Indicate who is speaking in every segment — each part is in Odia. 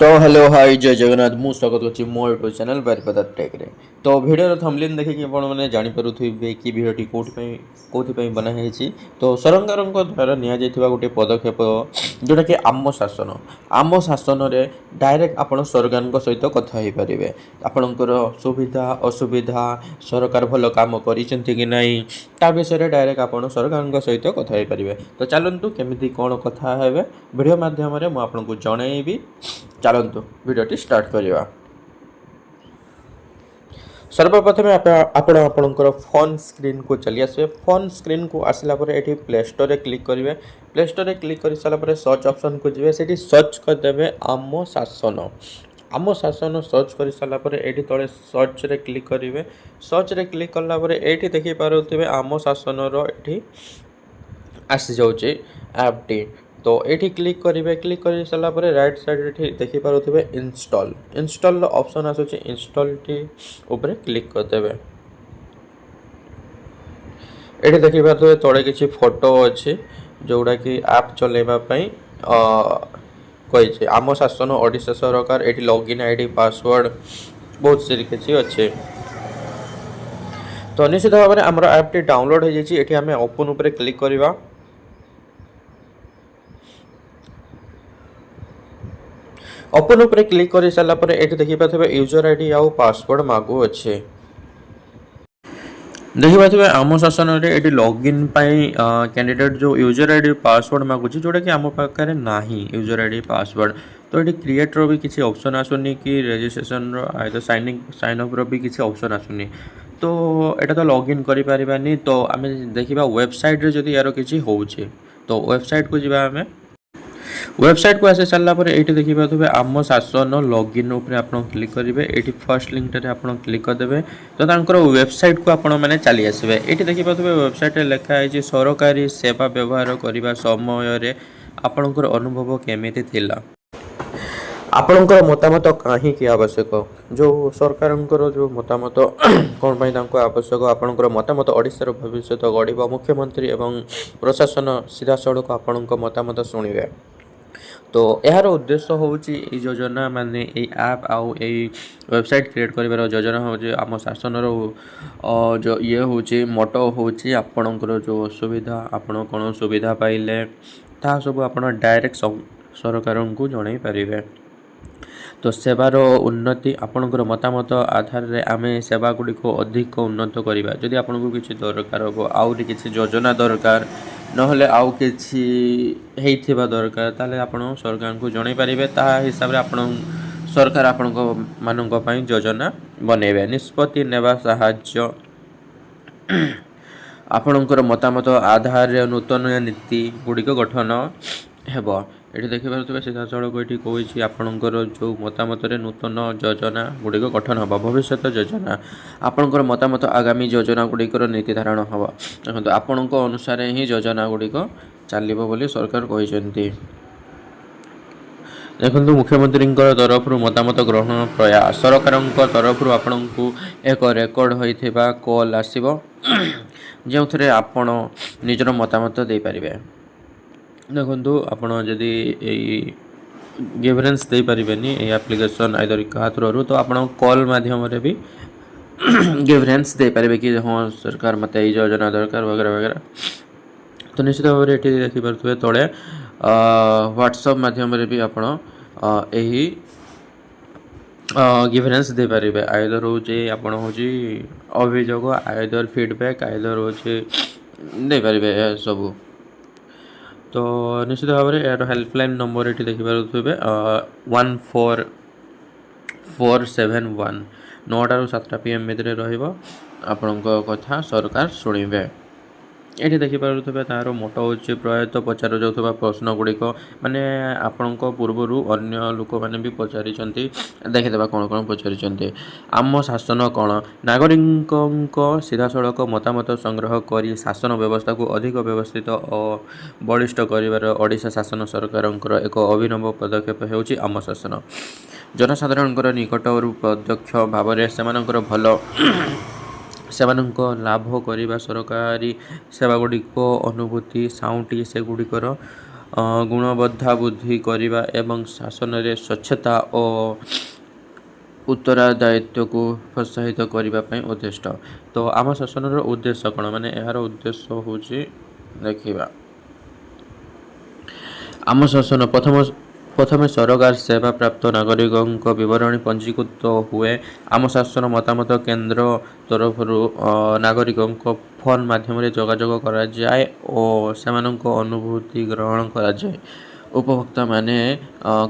Speaker 1: तो हेलो हाय जय जगन्नाथ मु स्वागत करछि मो यूट्यूब चैनल बारिपदा टेक रे। तो वीडियो थंबनेल देखि आपण माने जानि पारुथिबे कि वीडियोटी कोथि पई बना हेछि। तो सरकारक द्वारा निया जायथिबा गोटे पदक्षेप जोटा कि आम शासन रे डायरेक्ट आपण सरकारक सहित कथा हे परिबे। आपणकर सुविधा असुविधा सरकार भल काम करिसेंति कि नाही ता विषय डायरेक्ट आपण सरकारक सहित कथा हे परिबे। तो चलंतु केमिति कोन कथा हेबे वीडियो माध्यम रे मु आपनको जणैबी। चलतु वीडियोटी स्टार्ट करवा। सर्वप्रथम आपणकर फोन स्क्रीन को चली आसवे। फोन स्क्रीन को आसला परे एठी प्ले स्टोर रे क्लिक करेंगे। प्ले स्टोर रे क्लिक कर सारा परे सर्च ऑप्शन को जीवे सेठी सर्च करदेवे आम शासन। आम शासन सर्च कर सारा परे एठी तळे सर्च रे क्लिक करेंगे। सर्च रे क्लिक करला परे एठी देखि पारुथिबे आम शासन रो एठी आसी जाउचे ऐप टी। तो ये क्लिक करेंगे। क्लिक कर सारा पर राइट साइड देखी पारे इंस्टॉल ऑप्शन आसूँ। इंस्टॉल टी ऊपर क्लिक करदे। ये देखी पारे तले किसी फोटो अच्छे जोड़ा कि आप चलैवाई कही आम शासन ओडिशा सरकार ये लॉगिन आईडी पासवर्ड बहुत सारी किसी अच्छे। तो निश्चित भाव में आम ऐप टी डाउनलोड हो जाए। आम ओपन उपर क्लिक करवा। ओपन उपर क्लिक कर सारा पर ये देखी पारे यूजर आईडी आउ पासवर्ड मागु अच्छे। देखी पारे आम शासन ये लॉगिन कैंडिडेट जो यूजर आईडी पासवर्ड मागुच जोटा कि आम पाखे ना यूजर आईडी पासवर्ड। तो ये क्रिएट रो भी किसी ऑप्शन आसुनी कि रजिस्ट्रेशन रो साइन अप रो भी किसी ऑप्शन आसुनी। तो यहाँ तो लॉगिन करि परिबानी। तो आम देखा वेबसाइट रे जदि यार किसी होउचे तो वेबसाइट को जीवा आम। वेबसाइट को आसी सारा पर ये देखी पारे आम शासन लॉगिन उपर आप क्लिक करेंगे। ये फर्स्ट लिंक आप क्लिक करदे तो वेबसाइट को आपण मैंने चली आसवे। ये देखी पारे वेबसाइट लिखाई सरकारी सेवा व्यवहार करने समय आपणकर अनुभव केमिति थिला, आपणकर मतामत कहीं आवश्यक जो सरकार जो मतामत कौन पाई आवश्यक आपणकर मतामत ओडिशार भविष्य गढ़ मुख्यमंत्री एवं प्रशासन सीधा सड़क आपण मतामत शुणे। तो यार उद्देश्य हूँ योजना माने ऐप आउ वेबसाइट क्रिएट कर योजना हूँ आम शासन जो ये हूँ मोटो हूँ आपणकर जो असुविधा आपण कौन सुविधा पाइले ता सब आप डायरेक्ट सरकार को जन पारे। तो सेवार उन्नति आपणकर मतामत आधार रे आमे सेवा गुड़ी को अधिक उन्नत करवा। जदि आपन को किसी दरकार हो आउरी किसी योजना दरकार नहले आउ किसी हेइथिबा दरकार ताले आपण सरकार को जणै पारिबे। ता हिसाब रे आपण सरकार आपण को मानक पई योजना बनेबे। निष्पत्ति नेबा साहाय्य आपणकर मतामत आधार रे नूतन नीति गुड़ी को गठन हेबो। ये देखी पारे सीधा सड़क ये कही आपणकर जो मतामत नूतन योजना गुड़िक गठन हम भविष्य योजना आपणकर मतामत आगामी योजना गुड़िकर नीति धारण हम देखो आपण अनुसार ही योजना गुड़िक चलो बोली सरकार कहते। देखो मुख्यमंत्री तरफ मतामत ग्रहण प्रयास सरकार तरफ आपण को एक रेकर्ड होता कॉल आसो जो थे आपण निजर मतामत दे पारिबे। देखो आपड़ जदि गिवरेन्स दे पारिबेनी एप्लिकेशन आइदर क्या थ्रू तो आप कॉल माध्यम भी गिवरेन्स दे पारिबे कि हाँ सरकार मत योजना दरकार वगैरह वगैरह। तो निश्चित भाव में ये देखिपे तले व्हाट्सएप माध्यम भी आपड़ यही गिवरेन्स दे पारिबे। आइदर हूँ आपड़ हूँ अभियोग आइदर फीडबैक आइदर हूँ दे पारिबे सब। तो निश्चित भाव में यार हेल्पलाइन नंबर ये देखिपे 14471 9 ରୁ 7 PM भितर आपण कथा सरकार शुणे। ये देखिपे तार मोटो हूँ प्रायत पचार जाऊा प्रश्न गुड़िक माने आपण पूर्वर अन्य लोक मैंने भी पचारि देखीदे कौन कौन पचारि आम शासन कौन नागरिक सीधा सड़क मतामत संग्रह कर शासन व्यवस्था को अधिक व्यवस्थित और बलिष्ठ कर ओडिशा शासन सरकार एक अभिनव पदक्षेप होउछि आम शासन। जनसाधारण निकट प्रत्यक्ष भाव में भल सेमानंको लाभ करने सरकारी सेवा गुड़िक अनुभूति साउंटी से गुड़िकर ଗୁଣବତ୍ତା ବୃଦ୍ଧି କରିବା ଏବଂ ଶାସନରେ ସ୍ୱଚ୍ଛତା ଓ ଉତ୍ତରଦାୟିତ୍ୱକୁ ପ୍ରୋତ୍ସାହିତ କରିବା ପାଇଁ ଉଦ୍ଦିଷ୍ଟ। ତ ଆମ ଶାସନର ଉଦ୍ଦେଶ୍ୟ କ'ଣ, ମାନେ ଏହାର ଉଦ୍ଦେଶ୍ୟ ହେଉଛି ଦେଖିବା। ଆମ ଶାସନ ପ୍ରଥମେ ସରକାର ସେବା ପ୍ରାପ୍ତ ନାଗରିକଙ୍କ ବିବରଣୀ ପଞ୍ଜୀକୃତ ହୁଏ। ଆମ ଶାସନ ମତାମତ କେନ୍ଦ୍ର ତରଫରୁ ନାଗରିକଙ୍କ ଫୋନ୍ ମାଧ୍ୟମରେ ଯୋଗାଯୋଗ କରାଯାଏ ଓ ସେମାନଙ୍କ ଅନୁଭୂତି ଗ୍ରହଣ କରାଯାଏ। ଉପଭୋକ୍ତାମାନେ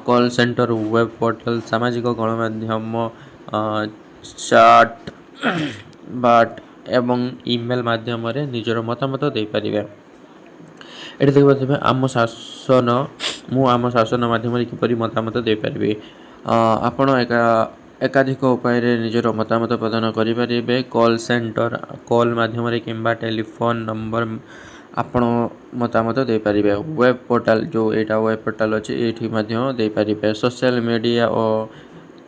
Speaker 1: କଲ୍ ସେଣ୍ଟର, ୱେବ୍ ପୋର୍ଟାଲ, ସାମାଜିକ ଗଣମାଧ୍ୟମ, ଚାଟ୍ ବାଟ୍ ଏବଂ ଇମେଲ୍ ମାଧ୍ୟମରେ ନିଜର ମତାମତ ଦେଇପାରିବେ। ଏଠି ଦେଖିପାରୁଥିବେ ମୁଁ ଆମ ଶାସନ ମାଧ୍ୟମରେ କିପରି ମତାମତ ଦେଇପାରିବି। ଆପଣ ଏକାଧିକ ଉପାୟରେ ନିଜର ମତାମତ ପ୍ରଦାନ କରିପାରିବେ। କଲ୍ ସେଣ୍ଟର, କଲ୍ ମାଧ୍ୟମରେ କିମ୍ବା ଟେଲିଫୋନ୍ ନମ୍ବର ଆପଣ ମତାମତ ଦେଇପାରିବେ। ୱେବ୍ ପୋର୍ଟାଲ, ଏଇଟା ୱେବ୍ ପୋର୍ଟାଲ ଅଛି, ଏଇଠି ମଧ୍ୟ ଦେଇପାରିବେ। ସୋସିଆଲ ମିଡ଼ିଆ ଓ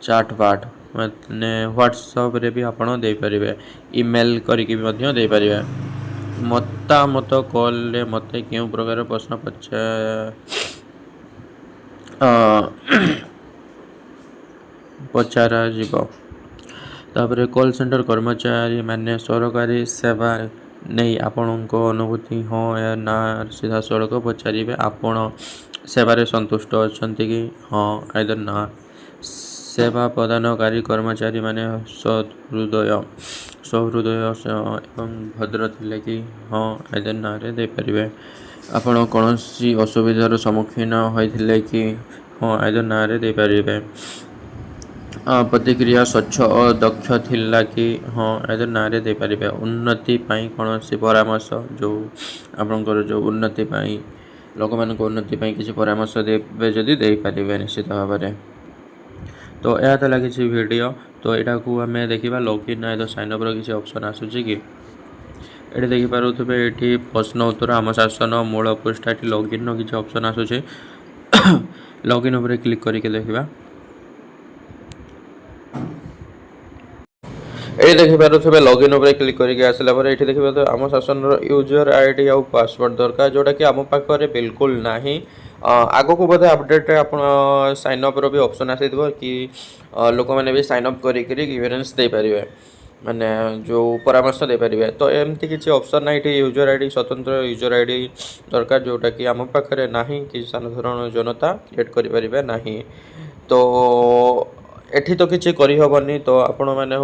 Speaker 1: ଚାଟ୍ ବାଟ୍ ମାନେ ହ୍ୱାଟ୍ସଆପ୍ରେ ବି ଆପଣ ଦେଇପାରିବେ। ଇମେଲ୍ କରିକି ବି ମଧ୍ୟ ଦେଇପାରିବେ। ମତାମତ କଲ୍ରେ ମୋତେ କେଉଁ ପ୍ରକାର ପ୍ରଶ୍ନ ପଚରାଯିବ। ତାପରେ କଲ୍ ସେଣ୍ଟର କର୍ମଚାରୀମାନେ ସରକାରୀ ସେବା ନେଇ ଆପଣଙ୍କ ଅନୁଭୂତି ହଁ ଏହା ନା ସିଧାସଳଖ ପଚାରିବେ। ଆପଣ ସେବାରେ ସନ୍ତୁଷ୍ଟ ଅଛନ୍ତି କି? ହଁ ଆଇଦର ନା। ସେବା ପ୍ରଦାନକାରୀ କର୍ମଚାରୀମାନେ ସହୃଦୟ ଏବଂ ଭଦ୍ର ଥିଲେ କି? ହଁ ଆଇଦର ନାରେ ଦେଇପାରିବେ। ଆପଣ କୌଣସି ଅସୁବିଧାର ସମ୍ମୁଖୀନ ହୋଇଥିଲେ କି? ହଁ ଆଇଦର ନାରେ ଦେଇପାରିବେ। ପ୍ରତିକ୍ରିୟା ସ୍ୱଚ୍ଛ ଓ ଦକ୍ଷ ଥିଲା କି? ହଁ ଆଇଦର ନାରେ ଦେଇପାରିବେ। ଉନ୍ନତି ପାଇଁ କୌଣସି ପରାମର୍ଶ, ଆପଣଙ୍କର ଉନ୍ନତି ପାଇଁ, ଲୋକମାନଙ୍କ ଉନ୍ନତି ପାଇଁ କିଛି ପରାମର୍ଶ ଦେବେ ଯଦି ଦେଇପାରିବେ ନିଶ୍ଚିତ ଭାବରେ। ତ ଏହା ଥିଲା କିଛି ଭିଡ଼ିଓ। ତ ଏଇଟାକୁ ଆମେ ଦେଖିବା ଲଗ୍ଇନ୍ ଆଇଦର ସାଇନ୍ ଅପ୍ର କିଛି ଅପସନ୍ ଆସୁଛି କି? ଏଠି ଦେଖିପାରୁଥିବେ, ଏଠି ପ୍ରଶ୍ନ ଉତ୍ତର ଆମ ଶାସନ ମୂଳ ପୃଷ୍ଠା, ଏଠି ଲଗ୍ଇନ୍ର କିଛି ଅପସନ୍ ଆସୁଛି। ଲଗ୍ଇନ୍ ଉପରେ କ୍ଲିକ୍ କରିକି ଦେଖିବା। ଏଠି ଦେଖିପାରୁଥିବେ ଲଗ୍ଇନ୍ ଉପରେ କ୍ଲିକ୍ କରିକି ଆସିଲା ପରେ ଏଠି ଦେଖିପାରୁଥିବେ ଆମ ଶାସନର ୟୁଜର୍ ଆଇଡି ଆଉ ପାସୱାର୍ଡ଼ ଦରକାର, ଯେଉଁଟାକି ଆମ ପାଖରେ ବିଲକୁଲ ନାହିଁ। ଆଗକୁ ବୋଧେ ଅପଡ଼େଟ୍ରେ ଆପଣ ସାଇନ୍ ଅପ୍ର ବି ଅପସନ୍ ଆସିଥିବ କି ଲୋକମାନେ ବି ସାଇନ୍ ଅପ୍ କରିକିରି ଗିଭରେନ୍ସ ଦେଇପାରିବେ, ମାନେ ପରାମର୍ଶ ଦେଇପାରିବେ। ତ ଏମିତି କିଛି ଅପସନ୍ ନାହିଁ। ଏଠି ୟୁଜର୍ ଆଇଡ଼ି, ସ୍ୱତନ୍ତ୍ର ୟୁଜର୍ ଆଇଡ଼ି ଦରକାର, ଯେଉଁଟାକି ଆମ ପାଖରେ ନାହିଁ କି ସାଧାରଣ ଜନତା କ୍ରିଏଟ୍ କରିପାରିବେ ନାହିଁ। ତ ଏଠି ତ କିଛି କରିହେବନି। ତ ଆପଣମାନେ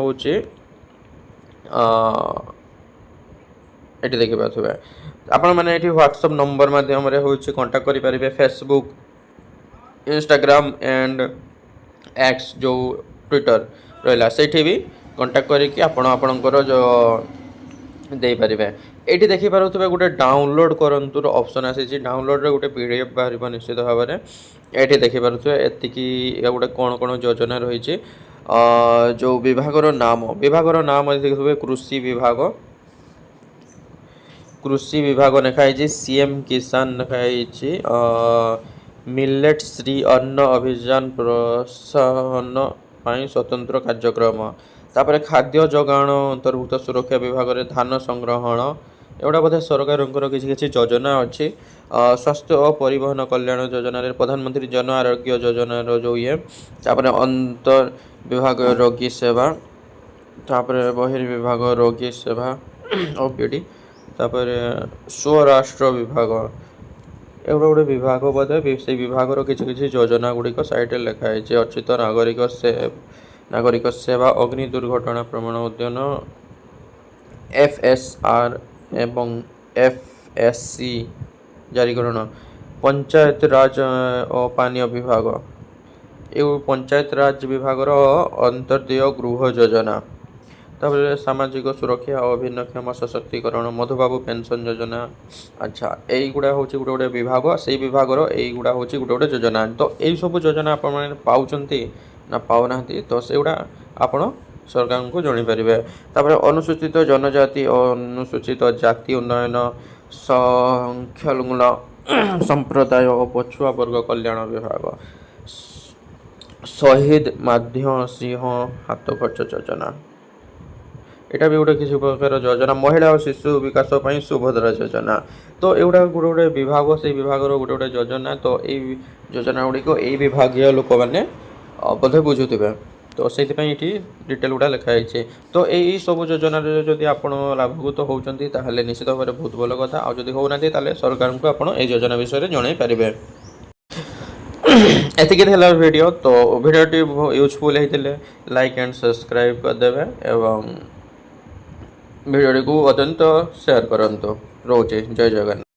Speaker 1: ଏଠି ଦେଖିପାରୁଥିବେ ଆପଣମାନେ ଏଠି ହ୍ୱାଟ୍ସଆପ୍ ନମ୍ବର ମାଧ୍ୟମରେ କଣ୍ଟାକ୍ଟ କରିପାରିବେ। Facebook, Instagram and X Twitter ରହିଲା, ସେଇଠି ବି କଣ୍ଟାକ୍ଟ କରିକି ଆପଣଙ୍କର ଦେଇପାରିବେ। ଏଇଠି ଦେଖିପାରୁଥିବେ ଗୋଟେ ଡାଉନଲୋଡ଼ କରନ୍ତୁର ଅପସନ୍ ଆସିଛି। ଡାଉନଲୋଡ଼ରେ ଗୋଟେ PDF ବାହାରିବ ନିଶ୍ଚିତ ଭାବରେ। ଏଠି ଦେଖିପାରୁଥିବେ ଏତିକି ଗୋଟେ କ'ଣ ଯୋଜନା ରହିଛି। ବିଭାଗର ନାମ ଦେଖିଥିବେ କୃଷି ବିଭାଗ ଲେଖାହେଇଛି। CM କିଷାନ ଲେଖାହେଇଛି। ମିଲେଟ୍ ଶ୍ରୀ ଅନ୍ନ ଅଭିଯାନ ପ୍ରୋତ୍ସାହନ ପାଇଁ ସ୍ୱତନ୍ତ୍ର କାର୍ଯ୍ୟକ୍ରମ। ତାପରେ ଖାଦ୍ୟ ଯୋଗାଣ ଅନ୍ତର୍ଭୁକ୍ତ ସୁରକ୍ଷା ବିଭାଗରେ ଧାନ ସଂଗ୍ରହଣ, ଏଗୁଡ଼ା ବୋଧେ ସରକାରଙ୍କର କିଛି ଯୋଜନା ଅଛି। ସ୍ୱାସ୍ଥ୍ୟ ଓ ପରିବହନ କଲ୍ୟାଣ ଯୋଜନାରେ ପ୍ରଧାନମନ୍ତ୍ରୀ ଜନ ଆରୋଗ୍ୟ ଯୋଜନାର ତାପରେ ଅନ୍ତର ବିଭାଗ ରୋଗୀ ସେବା, ତାପରେ ବହିର୍ବିଭାଗ ରୋଗୀ ସେବା OPD, ତାପରେ ସ୍ୱରାଷ୍ଟ୍ର ବିଭାଗ, ଏଗୁଡ଼ା ଗୋଟେ ବିଭାଗ ବୋଧେ। ସେଇ ବିଭାଗର କିଛି ଯୋଜନା ଗୁଡ଼ିକ ସାଇଡ଼ରେ ଲେଖା ହେଇଛି। ଅଚ୍ୟୁତ ନାଗରିକ ସେବା, ଅଗ୍ନି ଦୁର୍ଘଟଣା ପ୍ରବଣ ଉଦ୍ୟମ, FSR ଏବଂ FSC ଜାରିକରଣ, ପଞ୍ଚାୟତ ରାଜ ଓ ପାନୀୟ ବିଭାଗ, ପଞ୍ଚାୟତ ରାଜ ବିଭାଗର ଅନ୍ତର୍ଦେୟ ଗୃହ ଯୋଜନା, ତାପରେ ସାମାଜିକ ସୁରକ୍ଷା ଓ ଭିନ୍ନକ୍ଷମ ସଶକ୍ତିକରଣ, ମଧୁବାବୁ ପେନ୍ସନ୍ ଯୋଜନା। ଆଚ୍ଛା, ଏଇଗୁଡ଼ା ହେଉଛି ଗୋଟେ ବିଭାଗ, ସେଇ ବିଭାଗର ଏଇଗୁଡ଼ା ହେଉଛି ଗୋଟେ ଯୋଜନା। ତ ଏଇସବୁ ଯୋଜନା ଆପଣମାନେ ପାଉଛନ୍ତି ନା ପାଉନାହାନ୍ତି, ତ ସେଗୁଡ଼ା ଆପଣ ସରକାରଙ୍କୁ ଜଣାଇପାରିବେ। ତାପରେ ଅନୁସୂଚିତ ଜନଜାତି ଓ ଅନୁସୂଚିତ ଜାତି ଉନ୍ନୟନ, ସଂଖ୍ୟାଲଘୁ ସମ୍ପ୍ରଦାୟ ଓ ପଛୁଆ ବର୍ଗ କଲ୍ୟାଣ ବିଭାଗ, ଶହୀଦ ମାଧ୍ୟ ସିଂହ ହାତ ଖର୍ଚ୍ଚ ଯୋଜନା। ଏଇଟା ବି ଗୋଟେ କିଛି ପ୍ରକାର ଯୋଜନା ମହିଳା ଓ ଶିଶୁ ବିକାଶ ପାଇଁ ସୁଭଦ୍ରା ଯୋଜନା। ତ ଏଗୁଡ଼ା ଗୋଟେ ଗୋଟେ ବିଭାଗ ସେଇ ବିଭାଗର ଗୋଟେ ଗୋଟେ ଯୋଜନା। ତ ଏଇ ଯୋଜନା ଗୁଡ଼ିକ ଏଇ ବିଭାଗୀୟ ଲୋକମାନେ ବୋଧେ ବୁଝୁଥିବେ। ତ ସେଇଥିପାଇଁ ଏଠି ଡିଟେଲ୍ ଗୁଡ଼ା ଲେଖା ହେଇଛି। ତ ଏଇ ସବୁ ଯୋଜନାରେ ଯଦି ଆପଣ ଲାଭକୃତ ହେଉଛନ୍ତି ତାହେଲେ ନିଶ୍ଚିତ ଭାବରେ ବହୁତ ଭଲ କଥା। ଆଉ ଯଦି ହେଉନାହାନ୍ତି ତାହେଲେ ସରକାରଙ୍କୁ ଆପଣ ଏଇ ଯୋଜନା ବିଷୟରେ ଜଣାଇ ପାରିବେ। ଏତିକି ଥିଲା ଭିଡ଼ିଓ। ତ ଭିଡ଼ିଓଟି ୟୁଜଫୁଲ୍ ହେଇଥିଲେ ଲାଇକ୍ ଆଣ୍ଡ ସବସ୍କ୍ରାଇବ୍ କରିଦେବେ ଏବଂ ଭିଡ଼ିଓଟିକୁ ଅତ୍ୟନ୍ତ ସେୟାର କରନ୍ତୁ। ରହୁଛି, ଜୟ ଜଗନ୍ନାଥ।